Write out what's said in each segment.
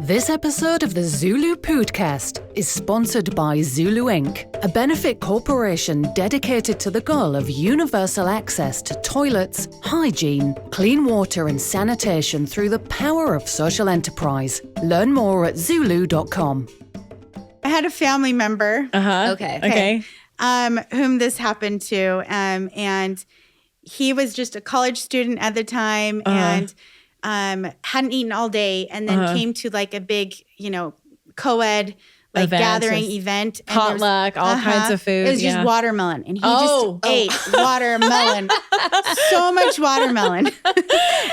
This episode of the ZuLoo Pōōdcast is sponsored by ZuLoo Inc., a benefit corporation dedicated to the goal of universal access to toilets, hygiene, clean water and sanitation through the power of social enterprise. Learn more at ZuLoo.com. I had a family member. Okay. Whom this happened to. And he was just a college student at the time and hadn't eaten all day, and then came to like a big, co-ed gathering event. And potluck, all kinds of food. It was just watermelon. And he just ate watermelon. So much watermelon.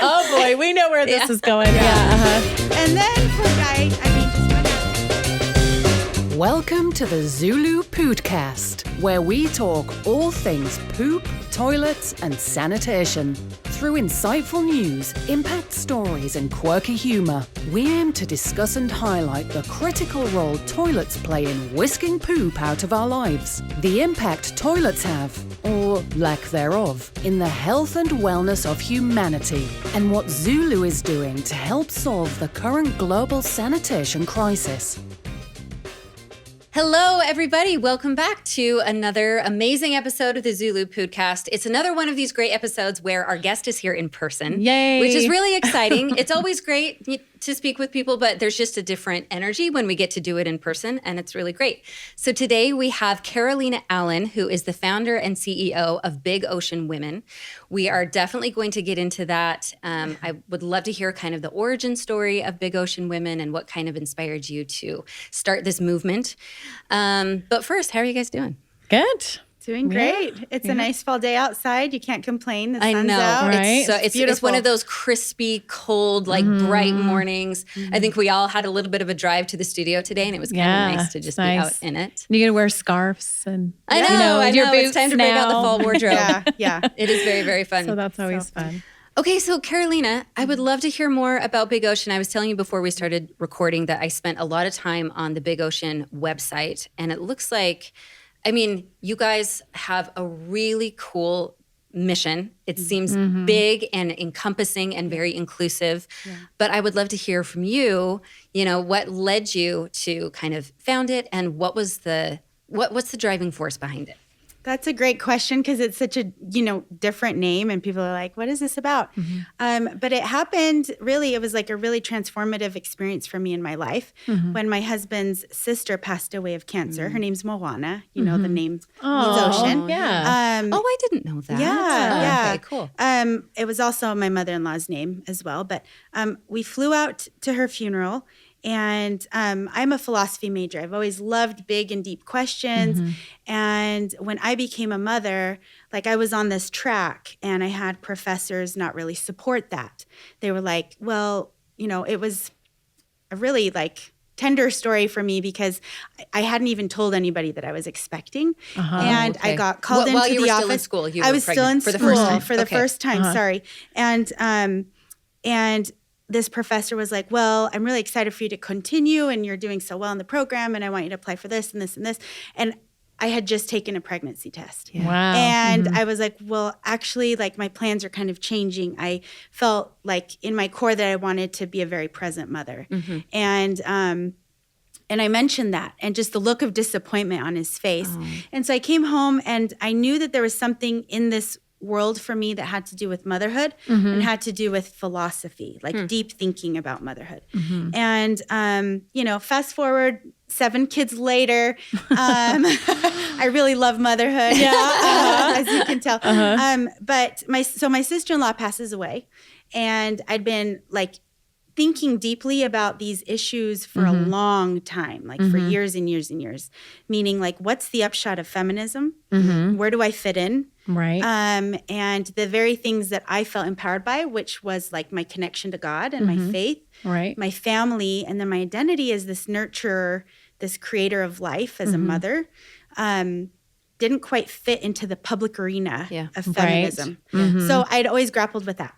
Oh boy, we know where this is going. And then poor guy, just went out. Welcome to the ZuLoo Pōōdcast, where we talk all things poop, toilets, and sanitation. Through insightful news, impact stories, and quirky humor, we aim to discuss and highlight the critical role toilets play in whisking poop out of our lives, the impact toilets have, or lack thereof, in the health and wellness of humanity, and what ZuLoo is doing to help solve the current global sanitation crisis. Hello, everybody. Welcome back to another amazing episode of the ZuLoo Pōōdcast. It's another one of these great episodes where our guest is here in person. Yay. Which is really exciting. It's always great to speak with people, but there's just a different energy when we get to do it in person, and it's really great. So today we have Carolina Allen, who is the founder and CEO of Big Ocean Women. We are definitely going to get into that. I would love to hear kind of the origin story of Big Ocean Women and what kind of inspired you to start this movement. But first, how are you guys doing? Good. Doing great. It's a nice fall day outside. You can't complain. The sun's I know, out. right? It's one of those crispy, cold, bright mornings. I think we all had a little bit of a drive to the studio today, and it was kind of nice to just be out in it. You gotta wear scarves and I know. your boots. It's time to bring out the fall wardrobe. Yeah. It is very, very fun. So that's always fun. Okay, so Carolina, I would love to hear more about Big Ocean. I was telling you before we started recording that I spent a lot of time on the Big Ocean website, and it looks like, you guys have a really cool mission. It seems big and encompassing and very inclusive. Yeah. But I would love to hear from you, what led you to kind of found it, and what's the driving force behind it? That's a great question because it's such a, different name and people are like, what is this about? But it happened it was like a really transformative experience for me in my life when my husband's sister passed away of cancer. Her name's Moana. The name means ocean. Yeah. I didn't know that. Yeah. Okay, cool. It was also my mother-in-law's name as well. But we flew out to her funeral. And I'm a philosophy major. I've always loved big and deep questions. And when I became a mother, I was on this track and I had professors not really support that. They were like, well, it was a really tender story for me because I hadn't even told anybody that I was expecting. And I got called into the office. While you were still in school, I was still in school for the first time. Sorry. And this professor was like, well, I'm really excited for you to continue and you're doing so well in the program and I want you to apply for this and this and this. And I had just taken a pregnancy test. Yeah. Wow. And I was like, well, actually, my plans are kind of changing. I felt in my core that I wanted to be a very present mother. And I mentioned that and just the look of disappointment on his face. And so I came home and I knew that there was something in this world for me that had to do with motherhood and had to do with philosophy, deep thinking about motherhood. And, fast forward 7 kids later, I really love motherhood, as you can tell. But my sister-in-law passes away and I'd been thinking deeply about these issues for a long time, for years and years and years, meaning what's the upshot of feminism? Where do I fit in? Right. And the very things that I felt empowered by, which was my connection to God and my faith, my family, and then my identity as this nurturer, this creator of life as a mother, didn't quite fit into the public arena of feminism. Right. So I'd always grappled with that.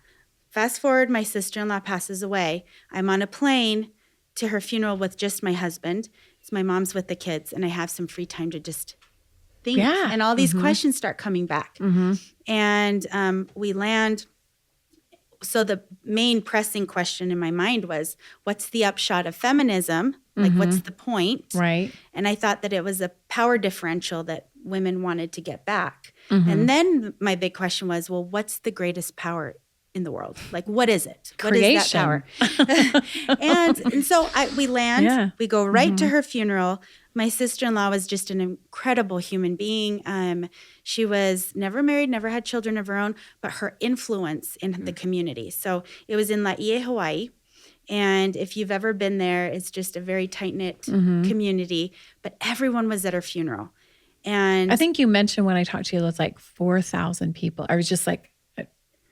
Fast forward, my sister-in-law passes away. I'm on a plane to her funeral with just my husband. So my mom's with the kids, and I have some free time to just think. Yeah. And all these questions start coming back. And we land so the main pressing question in my mind was, what's the upshot of feminism? Like, what's the point? Right. And I thought that it was a power differential that women wanted to get back. And then my big question was, well, what's the greatest power in the world? Like, what is it? Creation. What is that power? and so we land, we go right to her funeral. My sister-in-law was just an incredible human being. She was never married, never had children of her own, but her influence in the community. So it was in Laie, Hawaii. And if you've ever been there, it's just a very tight-knit community. But everyone was at her funeral. And I think you mentioned when I talked to you, it was like 4,000 people. I was just like,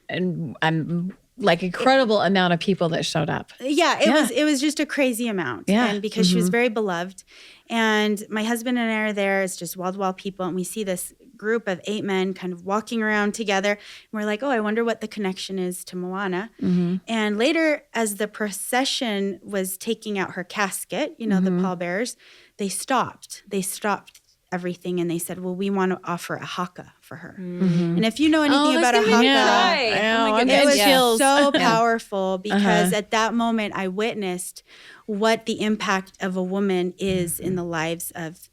and I'm like incredible amount of people that showed up. Yeah, it was just a crazy amount. Yeah. And because she was very beloved. And my husband and I are there. It's just wall-to-wall people. And we see this group of 8 men kind of walking around together. And we're like, oh, I wonder what the connection is to Moana. And later, as the procession was taking out her casket, the pallbearers, they stopped. They stopped everything and they said, well, we want to offer a haka for her. And if you know anything about a haka, it was so powerful because at that moment I witnessed what the impact of a woman is in the lives of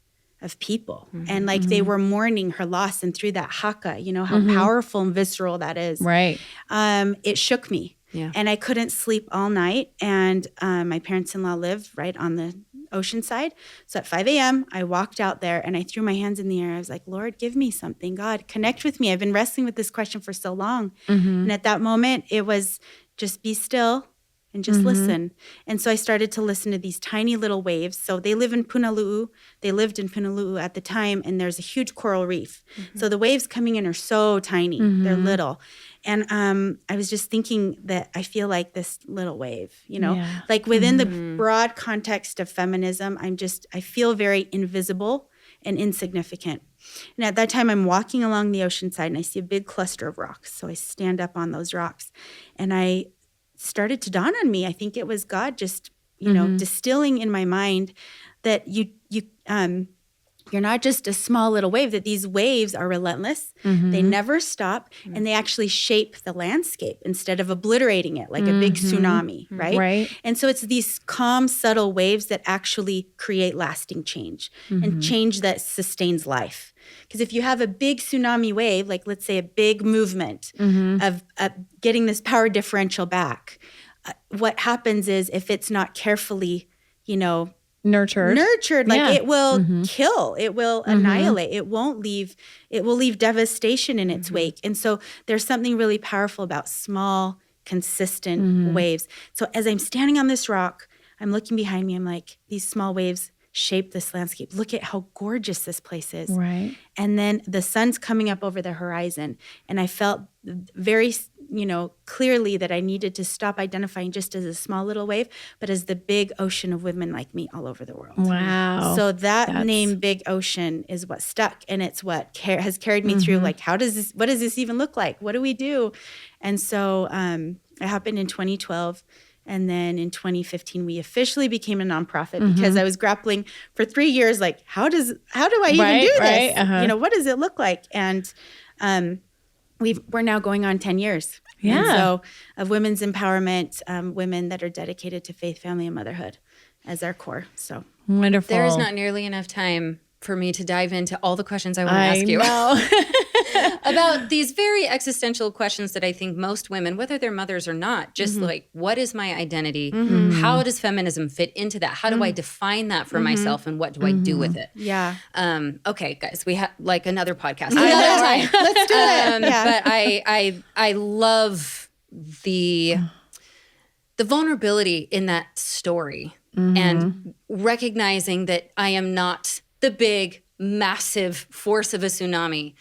people. And like they were mourning her loss, and through that haka, how powerful and visceral that is. Right. It shook me. Yeah. And I couldn't sleep all night. And my parents-in-law lived right on the ocean side. So at 5 a.m., I walked out there and I threw my hands in the air. I was like, Lord, give me something. God, connect with me. I've been wrestling with this question for so long. And at that moment, it was just be still and just listen. And so I started to listen to these tiny little waves. So they live in Punalu'u. They lived in Punalu'u at the time, and there's a huge coral reef. So the waves coming in are so tiny. They're little. And I was just thinking that I feel like this little wave, like within the broad context of feminism, I feel very invisible and insignificant. And at that time, I'm walking along the ocean side and I see a big cluster of rocks. So I stand up on those rocks and I started to dawn on me. I think it was God just, distilling in my mind that you're not just a small little wave, that these waves are relentless. They never stop, and they actually shape the landscape instead of obliterating it like a big tsunami, right? And so it's these calm, subtle waves that actually create lasting change and change that sustains life. Because if you have a big tsunami wave, like let's say a big movement of getting this power differential back, what happens is if it's not carefully, nurtured, like it will kill, it will annihilate, it will leave devastation in its wake. And so there's something really powerful about small, consistent waves. So as I'm standing on this rock, I'm looking behind me, I'm like, these small waves shape this landscape. Look at how gorgeous this place is. Right. And then the sun's coming up over the horizon. And I felt very, clearly that I needed to stop identifying just as a small little wave, but as the big ocean of women like me all over the world. Wow. So that name, Big Ocean, is what stuck. And it's what has carried me through. Like, what does this even look like? What do we do? And so it happened in 2012. And then in 2015, we officially became a nonprofit because I was grappling for 3 years, like, how do I even do this? What does it look like? And we're now going on 10 years. Yeah. And so of women's empowerment, women that are dedicated to faith, family, and motherhood as our core. So wonderful. There's not nearly enough time for me to dive into all the questions I want to ask you about these very existential questions that I think most women, whether they're mothers or not, just like, what is my identity? How does feminism fit into that? How do I define that for myself, and what do I do with it? Yeah. Okay, guys, we have like another podcast. Another time. Let's do it. But I love the vulnerability in that story and recognizing that I am not the big, massive force of a tsunami,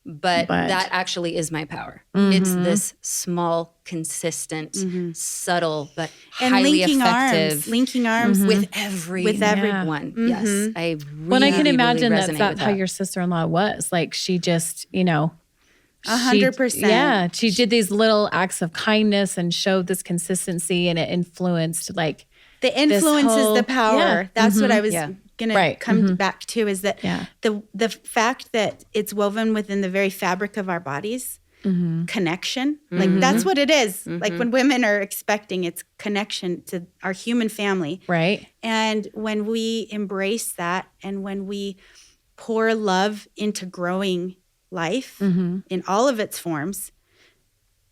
but that actually is my power. It's this small, consistent, subtle, but highly effective. Linking arms with everyone. Yes, I really, Well, I can imagine really that's how your sister-in-law was. Like, she just, 100%. Yeah, she did these little acts of kindness and showed this consistency, and it influenced like the influence is the power. Yeah. That's what I was going to come back to, is that Yeah. the fact that it's woven within the very fabric of our bodies, connection. Like that's what it is. Like when women are expecting, it's connection to our human family. Right. And when we embrace that and when we pour love into growing life in all of its forms,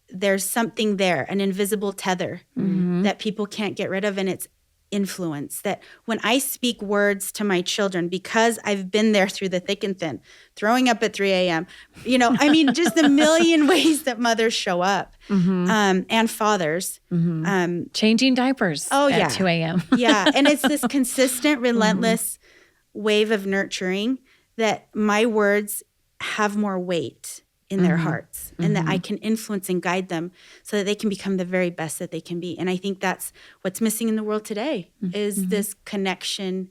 there's something there, an invisible tether that people can't get rid of, and it's influence. That when I speak words to my children, because I've been there through the thick and thin, throwing up at 3 a.m., I mean, just the million ways that mothers show up and fathers. Changing diapers at 2 a.m. Yeah. And it's this consistent, relentless wave of nurturing that my words have more weight in their hearts and that I can influence and guide them so that they can become the very best that they can be. And I think that's what's missing in the world today is this connection,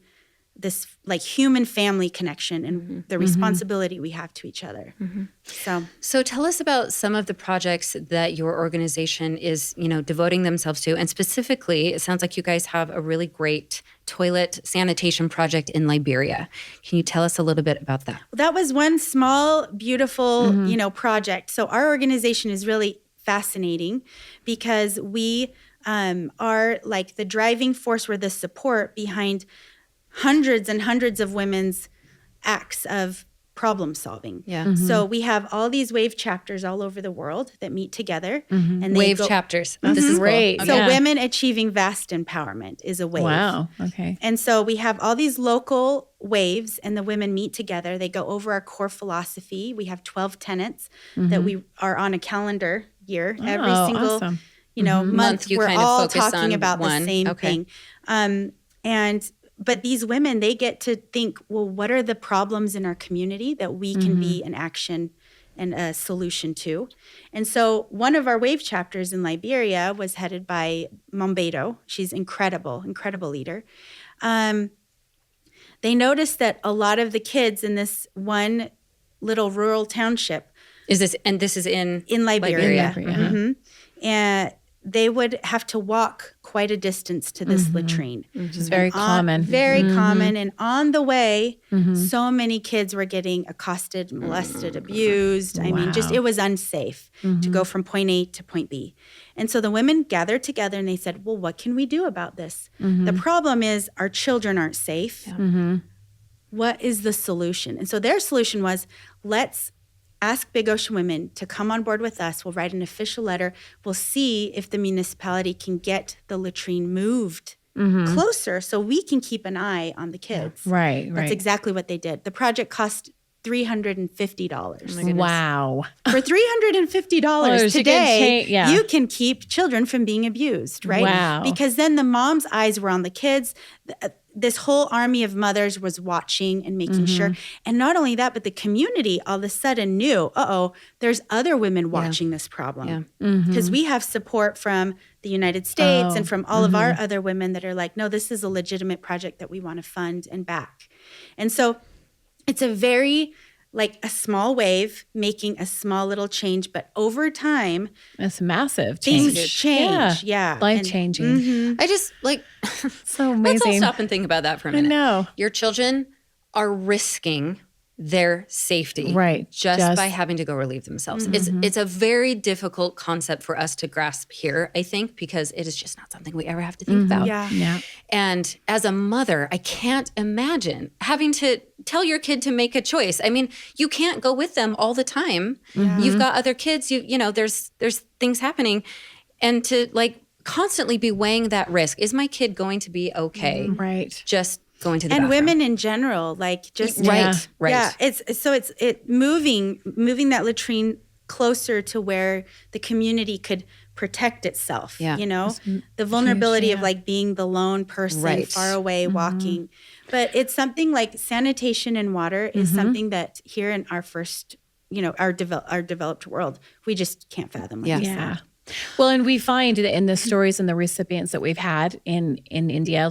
this like human family connection and the responsibility we have to each other. So tell us about some of the projects that your organization is, devoting themselves to. And specifically, it sounds like you guys have a really great toilet sanitation project in Liberia. Can you tell us a little bit about that? That was one small, beautiful, project. So our organization is really fascinating because we are like the driving force, we're the support behind hundreds and hundreds of women's acts of problem solving. Yeah. So we have all these wave chapters all over the world that meet together. And Wave chapters. This is Great. cool. So Yeah. women achieving vast empowerment is a wave. Wow. Okay. And so we have all these local waves and the women meet together. They go over our core philosophy. We have 12 tenets that we are on a calendar year. Every single awesome. month you we're kind of all focus talking on about one. the same Okay. thing. But these women, they get to think, well, what are the problems in our community that we can be an action and a solution to? And so one of our wave chapters in Liberia was headed by Mombedo. She's incredible leader. They noticed that a lot of the kids in this one little rural township This is in Liberia. And they would have to walk quite a distance to this latrine. Which is very common. Very common. And on the way, so many kids were getting accosted, molested, abused. I mean, just it was unsafe to go from point A to point B. And so the women gathered together and they said, well, what can we do about this? The problem is our children aren't safe. What is the solution? And so their solution was, let's ask Big Ocean Women to come on board with us. We'll write an official letter. We'll see if the municipality can get the latrine moved closer so we can keep an eye on the kids. Right. That's exactly what they did. The project cost $350. Wow. For $350 today, yeah. you can keep children from being abused, right? Wow. Because then the mom's eyes were on the kids. This whole army of mothers was watching and making sure. And not only that, but the community all of a sudden knew, there's other women watching this problem. Because we have support from the United States and from all of our other women that are like, no, this is a legitimate project that we want to fund and back. And so it's a very, like a small wave making a small little change, but over time, It's massive things change. change. Yeah. Life-changing. I just So amazing. let's all stop and think about that for a minute. know. Your children are risking their safety just by having to go relieve themselves. It's a very difficult concept for us to grasp here, I think, because it is just not something we ever have to think about. Yeah. And as a mother, I can't imagine having to tell your kid to make a choice. I mean, you can't go with them all the time. You've got other kids, there's things happening. And to constantly be weighing that risk. Is my kid going to be okay? Right. Just going to the And bathroom. women in general, just Right. Yeah, it's moving that latrine closer to where the community could protect itself. Yeah. The vulnerability of being the lone person far away walking. But it's something like sanitation and water is something that here in our first, our developed world, we just can't fathom. Yeah. Well, and we find that in the stories and the recipients that we've had in India,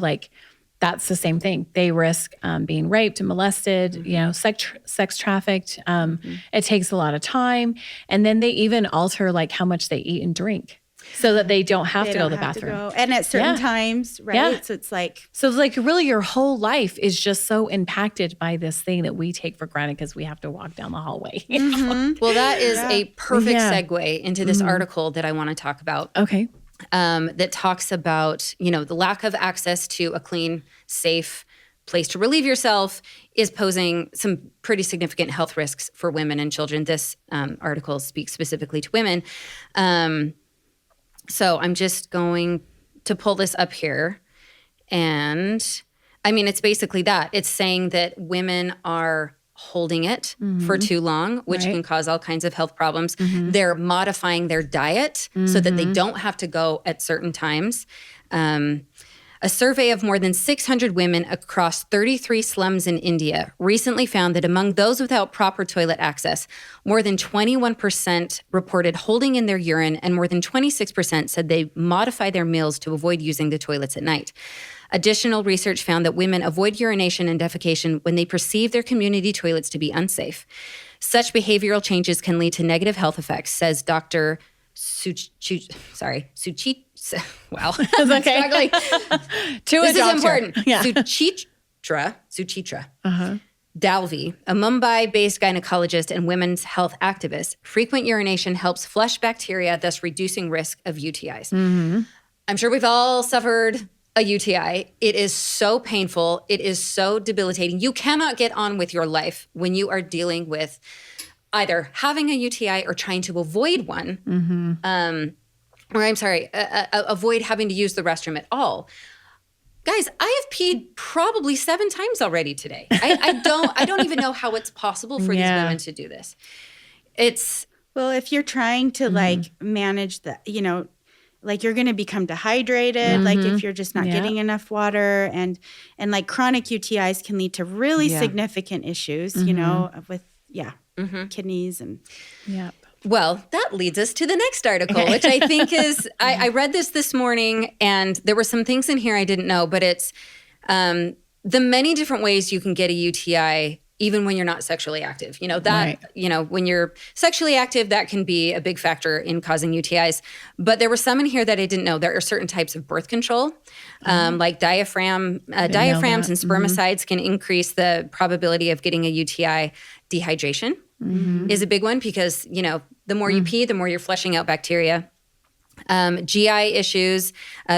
that's the same thing. They risk being raped and molested, sex trafficked. It takes a lot of time. And then they even alter how much they eat and drink So that they don't have They to go to don't the have to bathroom. go. And at certain times, right? Yeah. So it's like, So it's like really your whole life is just so impacted by this thing that we take for granted because we have to walk down the hallway. Well, that is a perfect Yeah. segue into this article that I want to talk about. Okay. That talks about, the lack of access to a clean, safe place to relieve yourself is posing some pretty significant health risks for women and children. This article speaks specifically to women. So I'm just going to pull this up here. And I mean, it's basically that. It's saying that women are holding it for too long, which can cause all kinds of health problems. They're modifying their diet so that they don't have to go at certain times. A survey of more than 600 women across 33 slums in India recently found that among those without proper toilet access, more than 21% reported holding in their urine, and more than 26% said they modify their meals to avoid using the toilets at night. Additional research found that women avoid urination and defecation when they perceive their community toilets to be unsafe. Such behavioral changes can lead to negative health effects, says Dr. Wow. It's okay. This is important. Yeah. Suchitra Dalvi, a Mumbai-based gynecologist and women's health activist. Frequent urination helps flush bacteria, thus reducing risk of UTIs. I'm sure we've all suffered a UTI. It is so painful. It is so debilitating. You cannot get on with your life when you are dealing with either having a UTI or trying to avoid one. Avoid having to use the restroom at all. Guys, I have peed probably 7 times already today. I don't even know how it's possible for these women to do this. well, if you're trying to like manage the, like you're going to become dehydrated, like if you're just not getting enough water, and like chronic UTIs can lead to really significant issues, with kidneys and Well, that leads us to the next article, which I think is, I read this morning, and there were some things in here I didn't know, but it's the many different ways you can get a UTI even when you're not sexually active. When you're sexually active, that can be a big factor in causing UTIs. But there were some in here that I didn't know. There are certain types of birth control, like diaphragms and spermicides can increase the probability of getting a UTI. Dehydration is a big one because, the more you pee, the more you're flushing out bacteria. GI issues,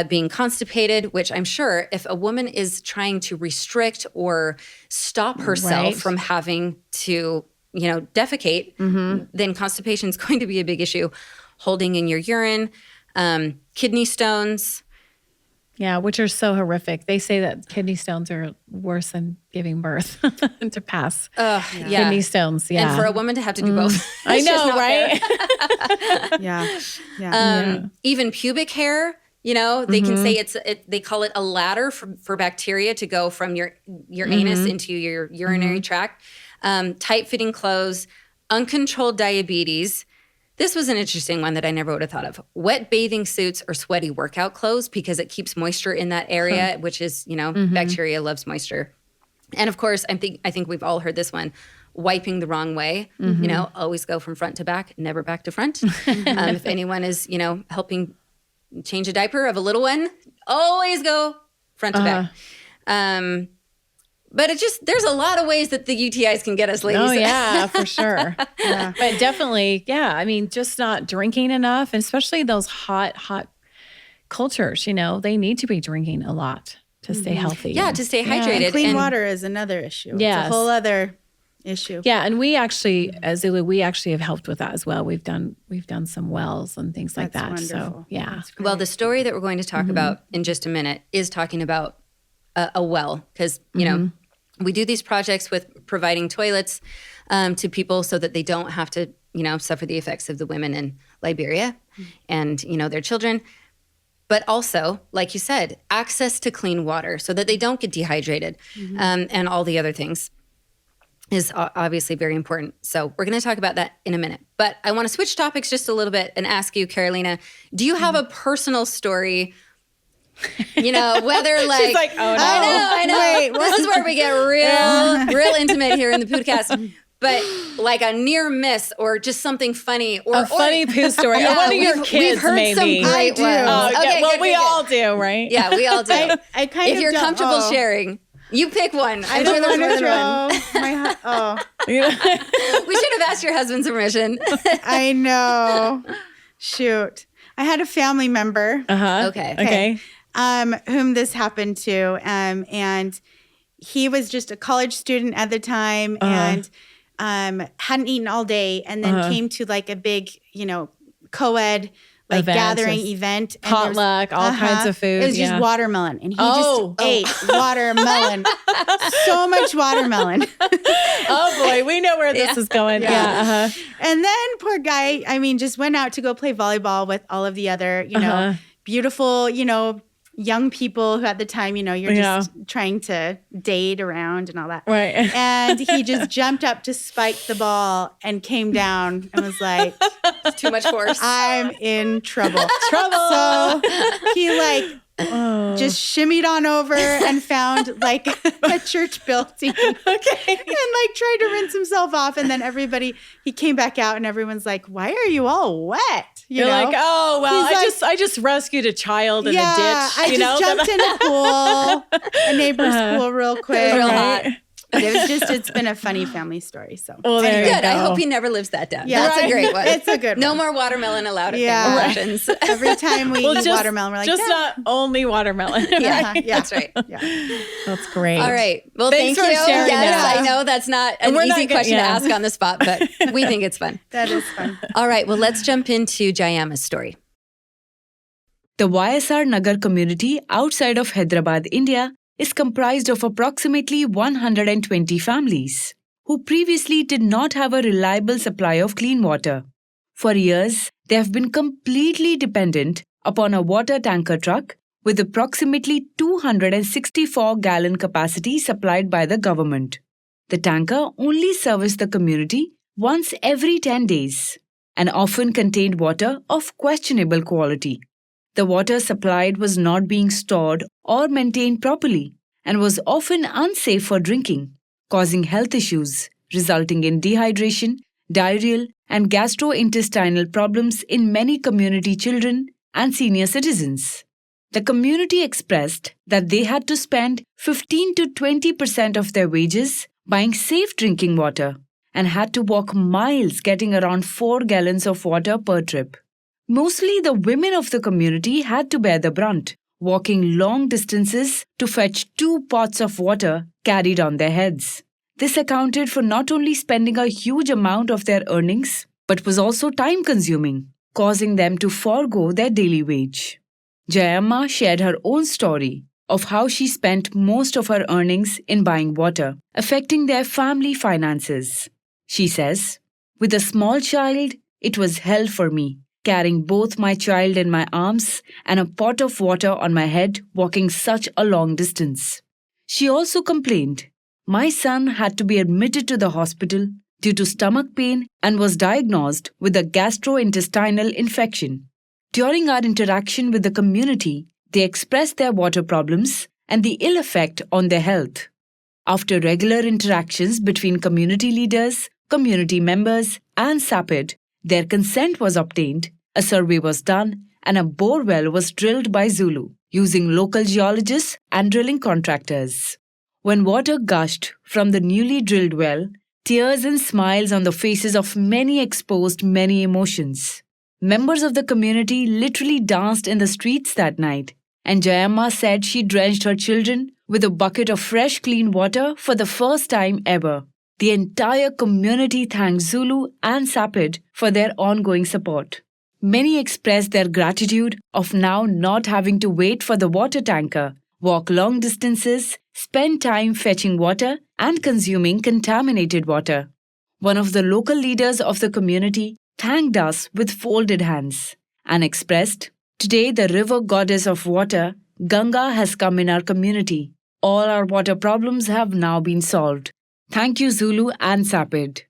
being constipated, which I'm sure if a woman is trying to restrict or stop herself from having to, defecate, then constipation is going to be a big issue. Holding in your urine, kidney stones. Yeah, which are so horrific. They say that kidney stones are worse than giving birth to pass. Kidney stones, And for a woman to have to do both. I know, right? Even pubic hair, they can say they call it a ladder for bacteria to go from your anus into your urinary tract. Tight-fitting clothes, uncontrolled diabetes. This was an interesting one that I never would have thought of. Wet bathing suits or sweaty workout clothes because it keeps moisture in that area, which is, bacteria loves moisture. And of course, I think we've all heard this one, wiping the wrong way. Always go from front to back, never back to front. If anyone is, helping change a diaper of a little one, always go front to back. But there's a lot of ways that the UTIs can get us, ladies. Oh, yeah, for sure. But definitely, I mean, just not drinking enough, and especially those hot cultures, they need to be drinking a lot to stay healthy. Yeah, to stay hydrated. And clean water is another issue. Yes. It's a whole other issue. Yeah, and we actually, as ZuLoo, we actually have helped with that as well. We've done some wells and things like that. Wonderful. So, yeah. Well, the story that we're going to talk about in just a minute is talking about a well, because, we do these projects with providing toilets to people so that they don't have to, suffer the effects of the women in Liberia and, their children. But also, like you said, access to clean water so that they don't get dehydrated and all the other things is obviously very important. So we're going to talk about that in a minute. But I want to switch topics just a little bit and ask you, Carolina, do you have a personal story? Whether She's like, oh no. I know. Wait, this is where we get real intimate here in the Poodcast. but like a near miss or just something funny or A funny poo story. Yeah, Or one of your we've kids, heard maybe. some great I do. ones. Oh, yeah, Okay, well, good, we good, all good. do, right? Yeah, we all do. I kind If of you're don't- comfortable oh. sharing, you pick one. I I'm sure don't there's want more to than one. throw my We should have asked your husband's permission. I know. Shoot. I had a family member Uh-huh. Okay. whom this happened to, and he was just a college student at the time and hadn't eaten all day, and then came to like a big, co-ed like Event, gathering just event. And there was- potluck, all kinds of food, It was yeah. just watermelon, and he Oh. just ate watermelon. So much watermelon. Oh, boy. We know where this is going. Yeah. Uh-huh. And then poor guy, just went out to go play volleyball with all of the other, beautiful, young people who at the time, you're just trying to date around and all that. Right. And he just jumped up to spike the ball and came down and was like, Too much force. I'm in trouble. Trouble. So he just shimmied on over and found like a church building. Okay. And like tried to rinse himself off. And then he came back out and everyone's like, why are you all wet? You're like, oh, well, He's I just rescued a child in a ditch. I just jumped in a pool, a neighbor's pool real quick. Real Right. hot. But it's been a funny family story. So Well, there Good. you go. I hope he never lives that down. Yeah. That's a Right. great one. It's a good No one. more watermelon allowed at Yeah. family Right. functions. every time we eat watermelon, we're like, just "Dad." not only watermelon. Yeah, yeah. That's right. Yeah. That's great. All right. Well, Thanks thank for you. sharing Yes, that. I know that's not an we're easy not good- question yeah. to ask on the spot, but we think it's fun. That is fun. All right. Well, let's jump into Jayamma's story. The YSR Nagar community outside of Hyderabad, India, is comprised of approximately 120 families who previously did not have a reliable supply of clean water. For years, they have been completely dependent upon a water tanker truck with approximately 264-gallon capacity supplied by the government. The tanker only serviced the community once every 10 days and often contained water of questionable quality. The water supplied was not being stored or maintained properly and was often unsafe for drinking, causing health issues, resulting in dehydration, diarrheal, and gastrointestinal problems in many community children and senior citizens. The community expressed that they had to spend 15 to 20% of their wages buying safe drinking water and had to walk miles getting around 4 gallons of water per trip. Mostly the women of the community had to bear the brunt, walking long distances to fetch 2 pots of water carried on their heads. This accounted for not only spending a huge amount of their earnings, but was also time-consuming, causing them to forego their daily wage. Jayamma shared her own story of how she spent most of her earnings in buying water, affecting their family finances. She says, "With a small child, it was hell for me, carrying both my child in my arms and a pot of water on my head walking such a long distance." She also complained, "My son had to be admitted to the hospital due to stomach pain and was diagnosed with a gastrointestinal infection." During our interaction with the community, they expressed their water problems and the ill effect on their health. After regular interactions between community leaders, community members, and SAPID, their consent was obtained, a survey was done, and a bore well was drilled by ZuLoo, using local geologists and drilling contractors. When water gushed from the newly drilled well, tears and smiles on the faces of many exposed many emotions. Members of the community literally danced in the streets that night, and Jayamma said she drenched her children with a bucket of fresh clean water for the first time ever. The entire community thanked ZuLoo and SAPID for their ongoing support. Many expressed their gratitude of now not having to wait for the water tanker, walk long distances, spend time fetching water, and consuming contaminated water. One of the local leaders of the community thanked us with folded hands and expressed, "Today the river goddess of water, Ganga, has come in our community. All our water problems have now been solved. Thank you, ZuLoo and SAPID."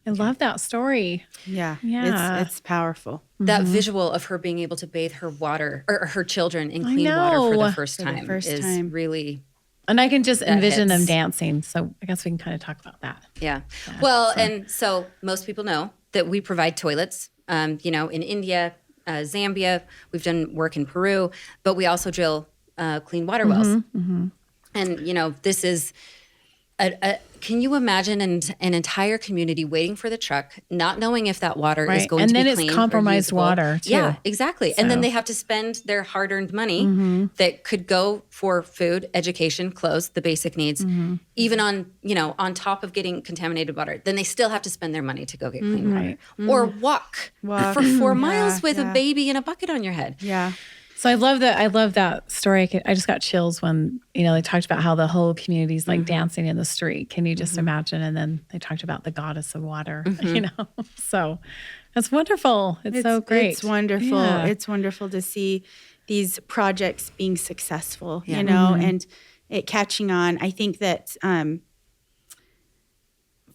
I love that story. Yeah. Yeah. It's powerful. That visual of her being able to bathe her water or her children in clean water for know. the first For the time first is time. really And I can just envision them hits. dancing. So I guess we can kind of talk about that. Yeah. Well, and so most people know that we provide toilets, in India, Zambia, we've done work in Peru, but we also drill clean water wells. And, this is can you imagine an entire community waiting for the truck, not knowing if that water is going to be clean? And then it's compromised water, too. Yeah, exactly. And then they have to spend their hard-earned money that could go for food, education, clothes, the basic needs, even on top of getting contaminated water. Then they still have to spend their money to go get clean water. Or walk for 4 miles with a baby and a bucket on your head. Yeah. So I love that story. I just got chills when, they talked about how the whole community's like dancing in the street. Can you just imagine? And then they talked about the goddess of water, So that's wonderful. It's so great. It's wonderful. Yeah. It's wonderful to see these projects being successful, and it catching on. I think that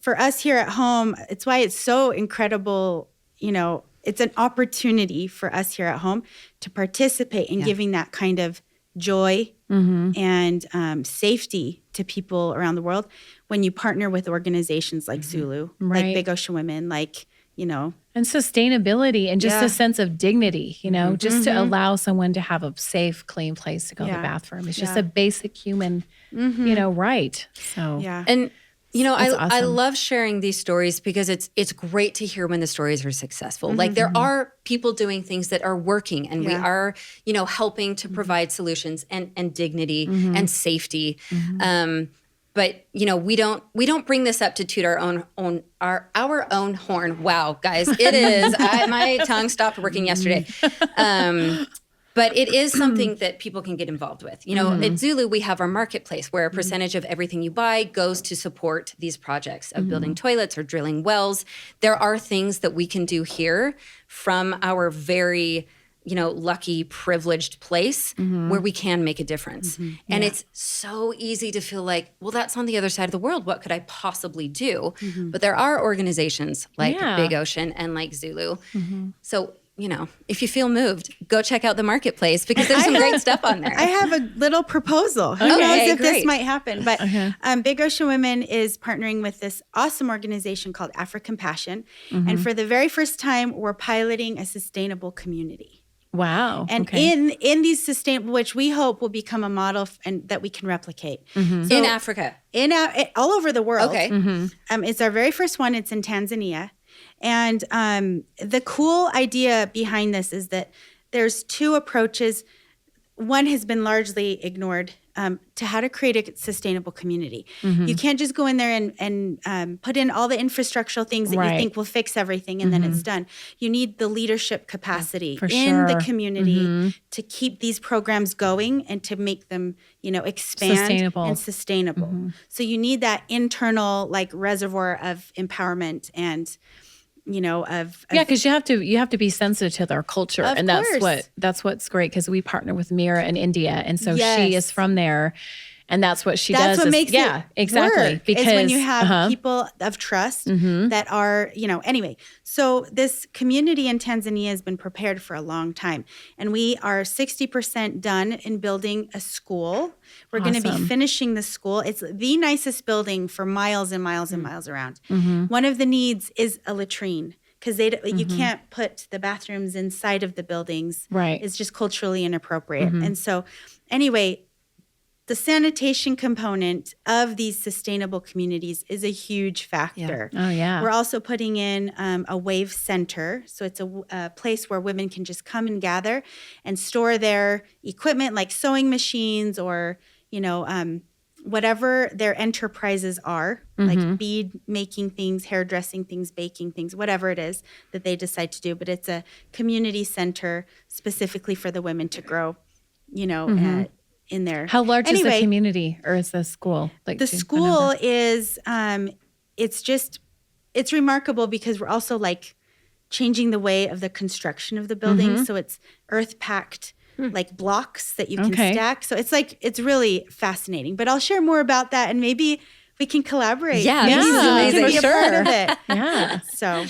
for us here at home, it's why it's so incredible, it's an opportunity for us here at home to participate in giving that kind of joy and safety to people around the world when you partner with organizations like ZuLoo, like Big Ocean Women, and sustainability and just a sense of dignity, just to allow someone to have a safe, clean place to go to the bathroom. It's just a basic human, right. So, And I awesome. love sharing these stories because it's great to hear when the stories are successful. Like there are people doing things that are working, and we are, helping to provide solutions and dignity and safety. But we don't bring this up to toot our own horn. Wow, guys, it is. My tongue stopped working yesterday. But it is something that people can get involved with. At ZuLoo, we have our marketplace where a percentage of everything you buy goes to support these projects of building toilets or drilling wells. There are things that we can do here from our very, lucky, privileged place where we can make a difference. And it's so easy to feel like, well, that's on the other side of the world. What could I possibly do? But there are organizations like Big Ocean and like ZuLoo. So, if you feel moved, go check out the marketplace because there's some great stuff on there. I have a little proposal. Who knows if this might happen? But Big Ocean Women is partnering with this awesome organization called Afro-Compassion. And for the very first time, we're piloting a sustainable community. Wow. And in these sustainable, which we hope will become a model and that we can replicate. So, in Africa. All over the world. Okay. It's our very first one. It's in Tanzania. And the cool idea behind this is that there's 2 approaches. One has been largely ignored to how to create a sustainable community. You can't just go in there and put in all the infrastructural things that you think will fix everything and then it's done. You need the leadership capacity in the community to keep these programs going and to make them, expand and sustainable. So you need that internal reservoir of empowerment and because you have to be sensitive to their culture, and that's what's great because we partner with Mira in India, and so she is from there, and that's what she does. That's what makes it exactly work, because is when you have people of trust that are anyway. So this community in Tanzania has been prepared for a long time, and we are 60% done in building a school. We're going to be finishing the school. It's the nicest building for miles and miles and miles around. One of the needs is a latrine because you can't put the bathrooms inside of the buildings. Right. It's just culturally inappropriate. And so anyway, the sanitation component of these sustainable communities is a huge factor. Yeah. Oh, yeah. We're also putting in a wave center. So it's a place where women can just come and gather and store their equipment like sewing machines or, whatever their enterprises are, like bead making things, hairdressing things, baking things, whatever it is that they decide to do. But it's a community center specifically for the women to grow, in there. How large is the community or is the school? The school is, it's remarkable because we're also changing the way of the construction of the building. So it's earth packed blocks that you can stack. So it's really fascinating, but I'll share more about that and maybe we can collaborate. Yeah, maybe for be a part of it. Yeah. So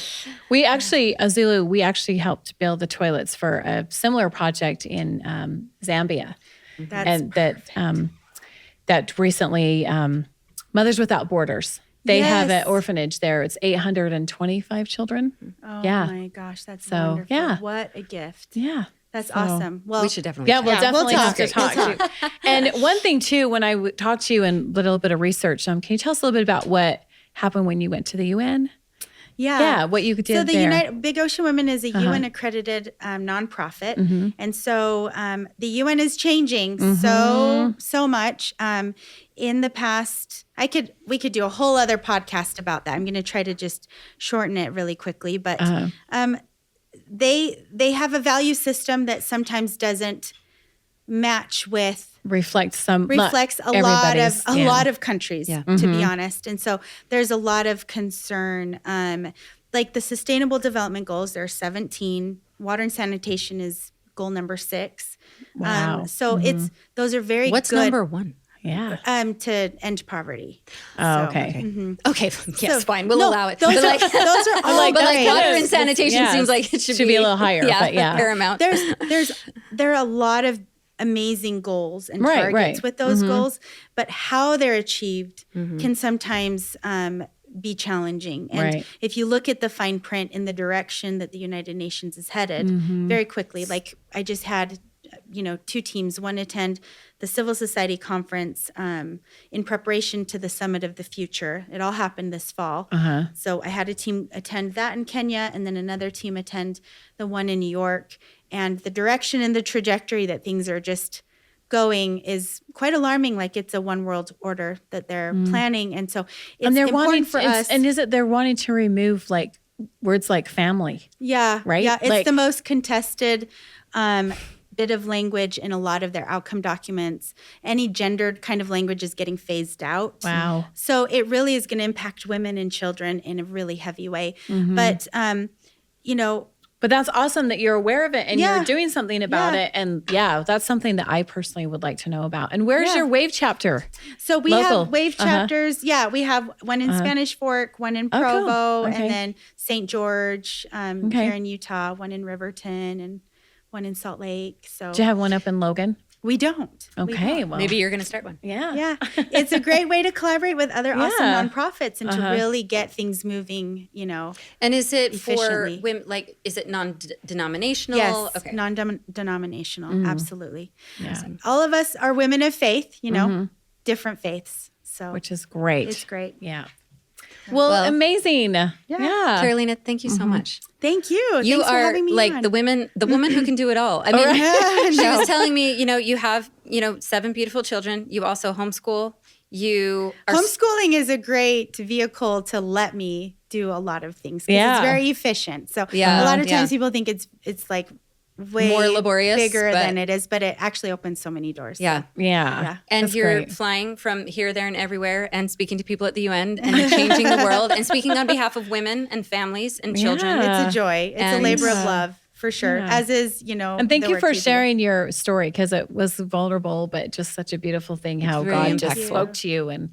we actually, ZuLoo, we actually helped build the toilets for a similar project in Zambia. that recently, Mothers Without Borders. They have an orphanage there. It's 825 children. Oh yeah. my gosh, that's So, wonderful. yeah. What a gift. Yeah. That's awesome. Well, We should definitely. Yeah, we'll definitely we'll have to talk. talk. And one thing too, when I talked to you and a little bit of research, can you tell us a little bit about what happened when you went to the UN? Yeah. What you did So the there. Big Ocean Women is a UN accredited nonprofit. And so the UN is changing so much. In the past, we could do a whole other podcast about that. I'm going to try to just shorten it really quickly, but they have a value system that sometimes doesn't match with reflects a lot of countries, Yeah. to be honest. And so there's a lot of concern. Like the Sustainable Development Goals, there are 17. Water and sanitation is goal number 6. Wow. So those are very What's good. number 1? Yeah. To end poverty. Oh, So, okay. Okay, yes, fine. We'll no, allow it. Those But are all but like great. water and sanitation Yeah, seems like it should be a little higher, but yeah. paramount. There are a lot of amazing goals and Right, targets right. with those goals, but how they're achieved can sometimes be challenging. And Right. if you look at the fine print in the direction that the United Nations is headed very quickly, like I just had 2 teams, one attend the Civil Society Conference in preparation to the Summit of the Future. It all happened this fall. So I had a team attend that in Kenya, and then another team attend the one in New York. And the direction and the trajectory that things are just going is quite alarming. Like it's a one world order that they're planning. And so it's And they're important wanting for us. And is it they're wanting to remove like words like family? Yeah. Right? Yeah. It's Like- the most contested bit of language in a lot of their outcome documents. Any gendered kind of language is getting phased out. Wow. So it really is going to impact women and children in a really heavy way. But, But that's awesome that you're aware of it and Yeah. you're doing something about Yeah. it. And that's something that I personally would like to know about. And where's Yeah. your WAVE chapter? so we Local. have WAVE chapters. Yeah, we have one in Spanish Fork, one in Oh, cool. Provo, Okay. and then St. George here in Utah, one in Riverton, and one in Salt Lake. So Do you have one up in Logan? we don't. We Okay. don't. Well, Maybe you're going to start one. Yeah. Yeah, it's a great way to collaborate with other awesome Yeah. nonprofits and to really get things moving, And is it for Efficiently. women? Like, is it non-denominational? Yes, Okay. non-denominational, absolutely. All of us are women of faith, different faiths. So Which is great. it's great. Yeah. Well, amazing. Yeah. Carolina, thank you so much. Thank you. You Thanks for are having me like on. the woman who can do it all. I mean, she was telling me, you have, 7 beautiful children. You also homeschool. You are Homeschooling is a great vehicle to let me do a lot of things. 'Cause Yeah. it's very efficient. So Yeah, a lot of times yeah. people think it's like way More laborious, bigger but- than it is, but it actually opens so many doors. Yeah. Yeah. And That's you're great. flying from here, there, and everywhere and speaking to people at the UN and changing the world and speaking on behalf of women and families and children. It's a joy. It's a And- labor of love for sure. Yeah. As is, And thank the you work for we do. sharing your story because it was vulnerable, but just such a beautiful thing how very God just impactful. spoke to you and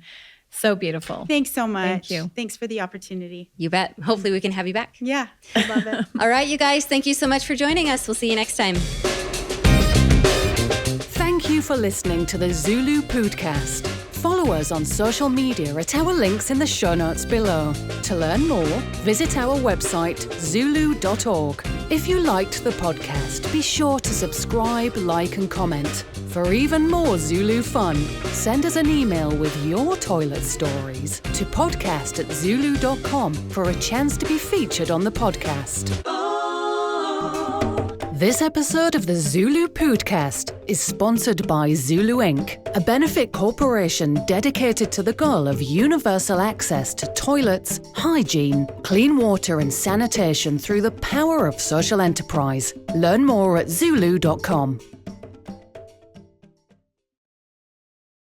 so beautiful. Thanks so much. Thank you. Thanks for the opportunity. You bet. Hopefully we can have you back. Yeah, I love it. All right, you guys, thank you so much for joining us. We'll see you next time. Thank you for listening to the ZuLoo Pōōdcast. Follow us on social media at our links in the show notes below. To learn more, visit our website, ZuLoo.org. If you liked the podcast, be sure to subscribe, like, and comment. For even more ZuLoo fun, send us an email with your toilet stories to podcast@zuloo.com for a chance to be featured on the podcast. This episode of the ZuLoo Pōōdcast is sponsored by ZuLoo Inc., a benefit corporation dedicated to the goal of universal access to toilets, hygiene, clean water and sanitation through the power of social enterprise. Learn more at zuloo.com.